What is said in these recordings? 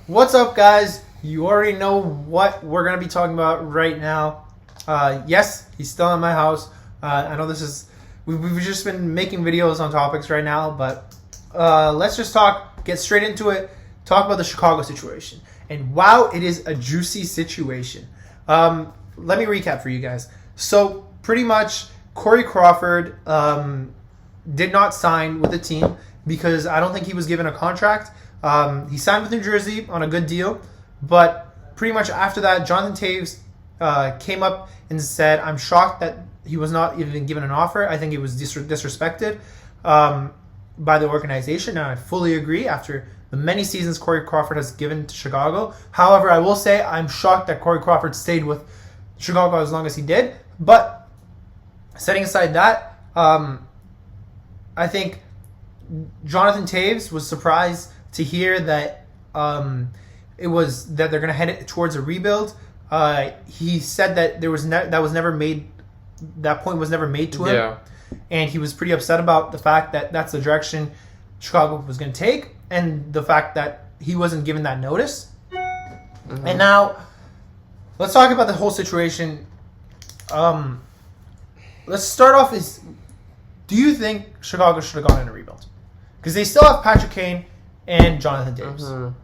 What's up, guys? You already know what we're going to be talking about right now. Yes, he's still in my house. I know this is... We've just been making videos on topics right now, but let's just get straight into it, talk about the Chicago situation. And wow, it is a juicy situation. Let me recap for you guys. So, pretty much, Corey Crawford did not sign with the team because I don't think he was given a contract. He signed with New Jersey on a good deal, but pretty much after that, Johnathan Toews came up and said, I'm shocked that he was not even given an offer. I think he was disrespected by the organization, and I fully agree after the many seasons Corey Crawford has given to Chicago. However, I will say I'm shocked that Corey Crawford stayed with Chicago as long as he did. But setting aside that, I think Johnathan Toews was surprised to hear that it was that they're going to head towards a rebuild. He said that that point was never made to him, and he was pretty upset about the fact that that's the direction Chicago was going to take, and the fact that he wasn't given that notice. Mm-hmm. And now, let's talk about the whole situation. Let's start off do you think Chicago should have gone in a rebuild? Because they still have Patrick Kane and Johnathan Toews.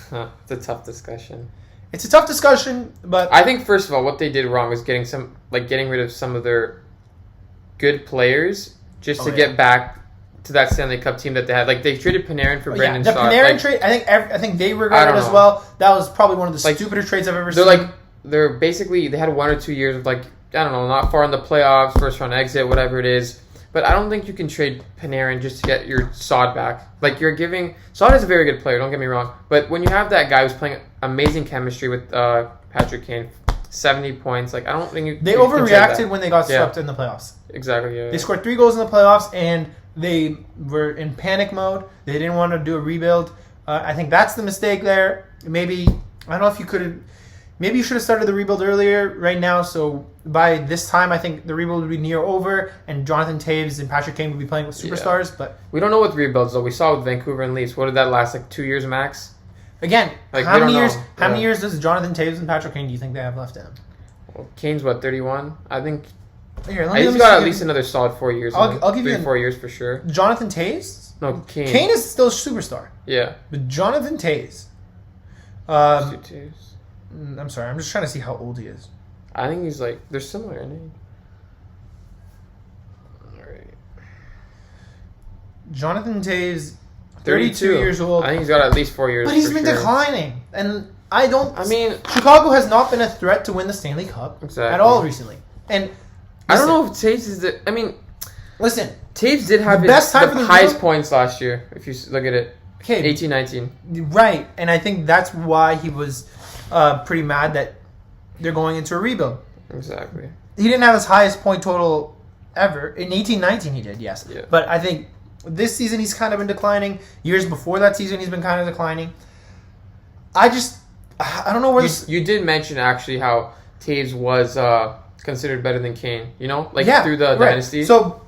Mm-hmm. It's a tough discussion. It's a tough discussion, but I think first of all, what they did wrong was getting rid of some of their good players just to get back to that Stanley Cup team that they had. Like they traded Panarin for Brandon Shaw. The Panarin trade, I think they regretted it as well. That was probably one of the stupider trades I've ever seen. They're basically they had 1 or 2 years of not far in the playoffs, first round exit, whatever it is. But I don't think you can trade Panarin just to get your Saad back. Saad is a very good player, don't get me wrong. But when you have that guy who's playing amazing chemistry with Patrick Kane, 70 points, I don't think they overreacted when they got swept in the playoffs. Exactly, yeah. They scored 3 goals in the playoffs, and they were in panic mode. They didn't want to do a rebuild. I think that's the mistake there. Maybe, I don't know if you could have... Maybe you should have started the rebuild earlier right now, so by this time I think the rebuild would be near over and Johnathan Toews and Patrick Kane would be playing with superstars. Yeah. But we don't know what rebuilds, though. We saw with Vancouver and Leafs. What did that last, 2 years max? Again, how many years does Johnathan Toews and Patrick Kane do you think they have left in him? Well, Kane's, 31? I think he's got at least another solid 4 years. I'll give you 4 years for sure. Johnathan Toews? No, Kane. Kane is still a superstar. Yeah. But Johnathan Toews... Toews. I'm sorry, I'm just trying to see how old he is. I think he's they're similar in age. Alright. Johnathan Toews, 32 years old. I think he's got at least 4 years. But he's been declining. And Chicago has not been a threat to win the Stanley Cup at all recently. And I don't know if Toews is listen, Toews did have the highest points last year, if you look at it. Okay. 18-19. Right. And I think that's why he was pretty mad that they're going into a rebuild. Exactly. He didn't have his highest point total ever. In 18-19 he did, yes. Yeah. But I think this season he's kind of been declining. Years before that season he's been kind of declining. I don't know where you did mention actually how Toews was considered better than Kane, through the dynasty. So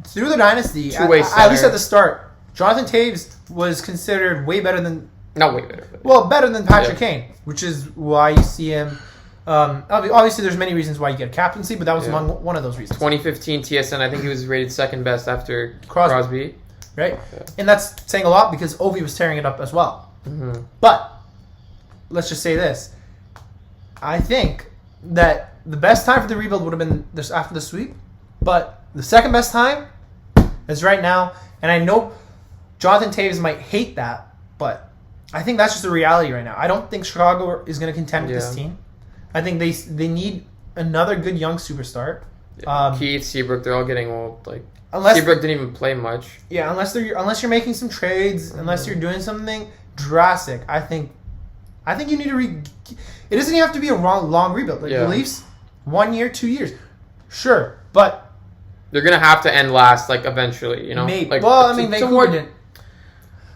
through the dynasty, at least at the start, Johnathan Toews was considered way better than... Not way better. Well, better than Patrick Kane, which is why you see him... obviously, there's many reasons why you get a captaincy, but that was among one of those reasons. 2015 TSN, I think he was rated second best after Crosby. Right? Yeah. And that's saying a lot because Ovi was tearing it up as well. Mm-hmm. But, let's just say this. I think that the best time for the rebuild would have been after the sweep, but the second best time is right now. And I know Johnathan Toews might hate that, but I think that's just the reality right now. I don't think Chicago is going to contend with this team. I think they need another good young superstar. Yeah. Keith, Seabrook, they're all getting old. Seabrook didn't even play much. Yeah, unless you're making some trades, unless you're doing something drastic. I think you need to it doesn't even have to be a long rebuild. The Leafs, 1 year, 2 years, sure, but they're gonna have to end last, eventually. Maybe. Vancouver didn't.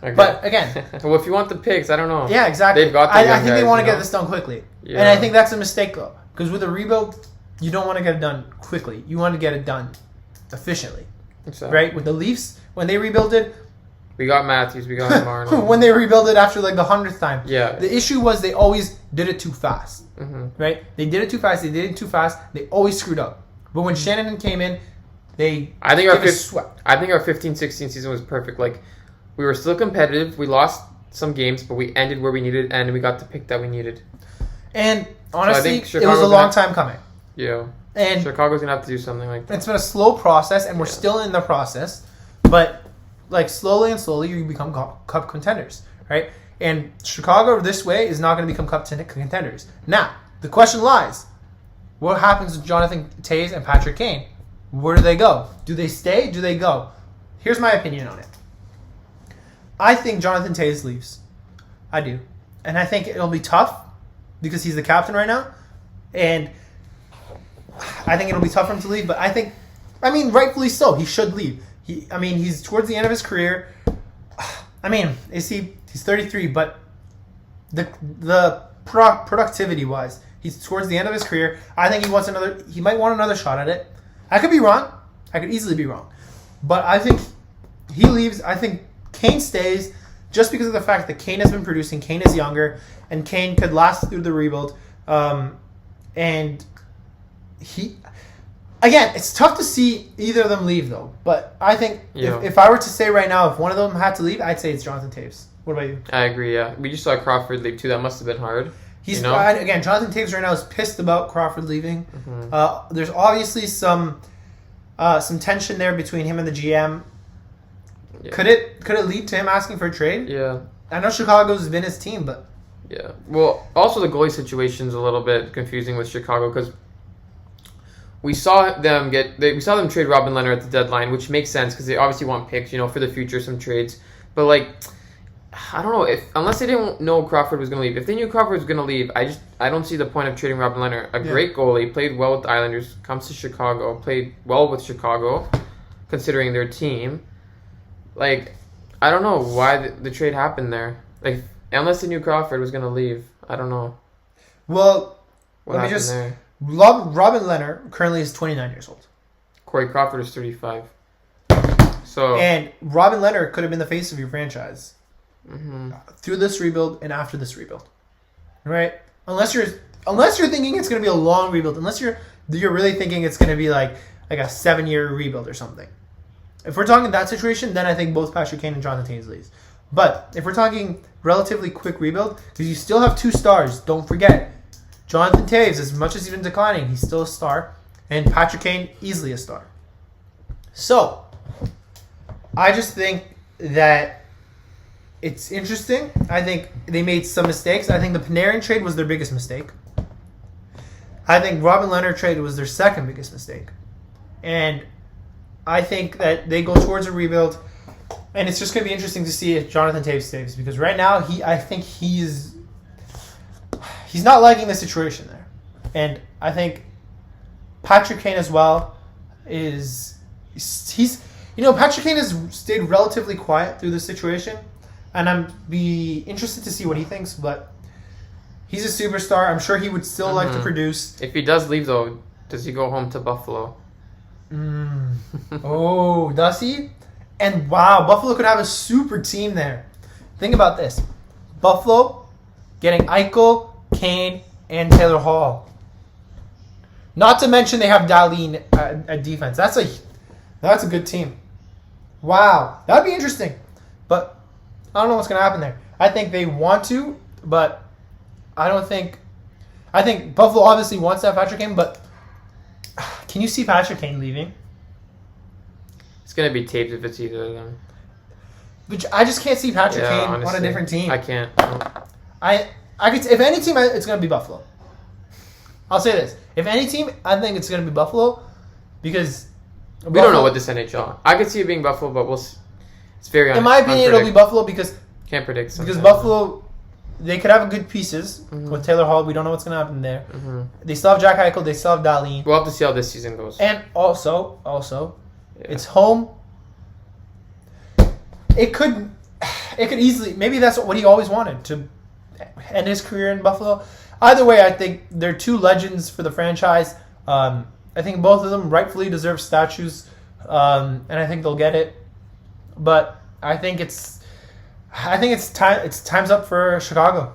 Okay. But again, well, if you want the picks, I don't know. Yeah, exactly. They've got. I think they want to get this done quickly, yeah. And I think that's a mistake though, because with a rebuild, you don't want to get it done quickly. You want to get it done efficiently, exactly. Right? With the Leafs, when they rebuilt it, We got Matthews. We got Marner. When they rebuilt it after like the 100th time. Yeah. The issue was they always did it too fast. Right? They did it too fast. They did it too fast. They always screwed up. But when Shannon came in, I think our swept. I think our 15-16 season was perfect. Like, we were still competitive. We lost some games, but we ended where we needed, and we got the pick that we needed. And honestly, so it was a long time coming. Yeah. And Chicago's gonna have to do something like that. It's been a slow process, and we're still in the process. But like slowly and slowly, you become cup contenders, right? And Chicago this way is not going to become cup contenders. Now, the question lies: what happens with Johnathan Toews and Patrick Kane? Where do they go? Do they stay? Do they go? Here's my opinion on it. I think Johnathan Toews leaves. I do, and I think it'll be tough because he's the captain right now, and I think it'll be tough for him to leave. But I mean, rightfully so. He should leave. He's towards the end of his career. I mean, he's 33, but the productivity wise, he's towards the end of his career. I think he might want another shot at it. I could be wrong. I could easily be wrong. But I think he leaves. I think Kane stays just because of the fact that Kane has been producing. Kane is younger, and Kane could last through the rebuild. And again, it's tough to see either of them leave, though. But I think if I were to say right now, if one of them had to leave, I'd say it's Johnathan Toews. What about you? I agree, yeah. We just saw Crawford leave, too. That must have been hard. Again, Johnathan Toews right now is pissed about Crawford leaving. There's obviously some tension there between him and the GM. Yeah. Could it lead to him asking for a trade? Yeah. I know Chicago's been his team, but... Yeah. Well, also the goalie situation's a little bit confusing with Chicago because we saw them trade Robin Leonard at the deadline, which makes sense because they obviously want picks, for the future, some trades. But like, I don't know unless they didn't know Crawford was going to leave. If they knew Crawford was going to leave, I don't see the point of trading Robin Leonard. Great goalie, played well with the Islanders, comes to Chicago, played well with Chicago, considering their team. Like, I don't know why the trade happened there. Like, unless they knew Crawford was going to leave, I don't know. Well, let me just. There? Robin Leonard currently is 29 years old. Corey Crawford is 35. And Robin Leonard could have been the face of your franchise through this rebuild and after this rebuild, right? Unless you're thinking it's going to be a long rebuild, unless you're really thinking it's going to be like a 7-year rebuild or something. If we're talking that situation, then I think both Patrick Kane and Johnathan Toews leaves. But if we're talking relatively quick rebuild, because you still have 2 stars, don't forget. Johnathan Toews, as much as he's been declining, he's still a star. And Patrick Kane, easily a star. So, I just think that it's interesting. I think they made some mistakes. I think the Panarin trade was their biggest mistake. I think Robin Leonard trade was their second biggest mistake. And I think that they go towards a rebuild. And it's just going to be interesting to see if Johnathan Toews stays. Because right now, I think he's not liking the situation there. And I think Patrick Kane as well Patrick Kane has stayed relatively quiet through this situation. And I'm be interested to see what he thinks. But he's a superstar. I'm sure he would still like to produce. If he does leave, though, does he go home to Buffalo? Oh, does he? And wow, Buffalo could have a super team there. Think about this. Buffalo getting Eichel, Kane, and Taylor Hall. Not to mention they have Dahlin at defense. That's a good team. Wow. That would be interesting. But I don't know what's going to happen there. I think they want to, but I think Buffalo obviously wants to have Patrick Kane, but can you see Patrick Kane leaving? It's going to be taped if it's either of them. But I just can't see Patrick Kane honestly, on a different team. I can't. I could, if any team, it's going to be Buffalo. I'll say this. If any team, I think it's going to be Buffalo because we don't know what this NHL. I could see it being Buffalo, but we'll see. It's very in my opinion, it'll be Buffalo because can't predict sometimes. Because Buffalo, they could have good pieces with Taylor Hall. We don't know what's going to happen there. They still have Jack Eichel. They still have Dahlin. We'll have to see how this season goes. And also, it's home. It could easily. Maybe that's what he always wanted to end his career in Buffalo. Either way, I think they're 2 legends for the franchise. I think both of them rightfully deserve statues, and I think they'll get it. But I think it's time. It's time's up for Chicago.